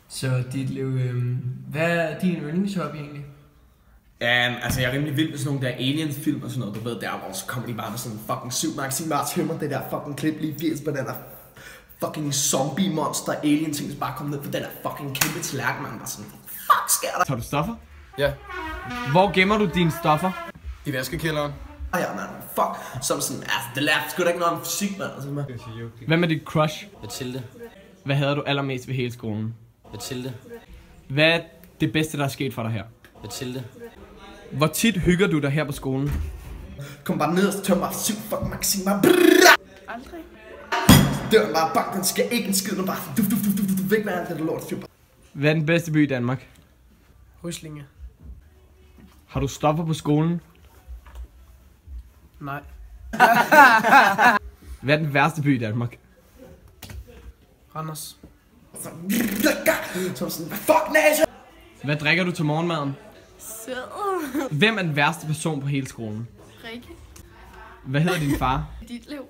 Så dit liv, hvad er din yndlingshobby egentlig? Altså jeg er rimelig vild med sådan nogle der aliens-film og sådan noget, du ved, der hvor så kommer de bare med sådan en fucking syv magasin, bare tømmer det der fucking klip lige 80 på den der fucking zombie-monster alien-ting, der bare kommer ned på den der fucking kæmpe tallerken, man bare sådan, fuck sker der? Tager du stoffer? Ja. Hvor gemmer du dine stoffer? I vaskekælderen. Ja, man, fuck, som sådan, det lærte sgu da ikke noget om fysik, man, altså, man. Hvem er dit crush? Mathilde. Hvad havde du allermest ved hele skolen? Mathilde. Hvad er det bedste, der er sket for dig her? Mathilde. Hvor tit hygger du dig her på skolen? Kom bare ned og tømmer bare syv fucking magasin, bare Aldrig. døren bare bang, den skal ikke en skid, nu bare væk med alt det der lort, fyr. Hvad er den bedste by i Danmark? Ryslinge. Har du stoffer på skolen? Nej. Hvad er den værste by i Danmark? Randers. Så sådan, fuck næse! Hvad drikker du til morgenmaden? Sød. Hvem er den værste person på hele skolen? Rikke. Hvad hedder din far? Dit liv.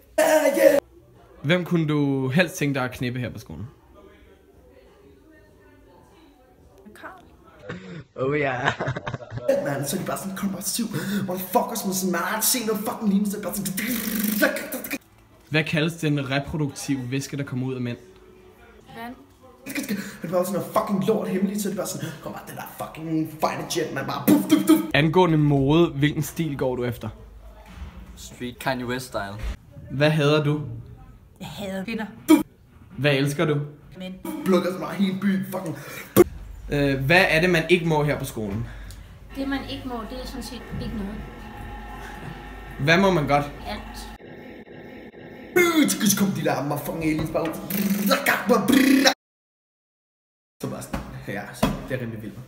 Hvem kunne du helst tænke dig at knippe her på skolen? Karl. Oh ja. Man, så er de bare sådan, kom bare syv motherfuckers med sådan, man har ikke set noget fucking lignende, så er det bare sådan. Hvad kaldes den reproduktive væske, der kommer ud af mænd? Vand. Det var sådan noget fucking lort hemmeligt, så det var sådan, kom bare, det der fucking fighter jet, man bare puff, puff, puff. Angående mode, hvilken stil går du efter? Street Kanye West style. Hvad hader du? Jeg hader kvinder. Hvad elsker du? Men. Plukker så meget hele byen, fucking. Hvad er det, man ikke må her på skolen? Det man ikke må, det er sådan set ikke noget. Hvad må man godt? Alt. Så kom de der motherfucking aliens bare ud. Så bare sådan, ja, så det er rimelig vildt.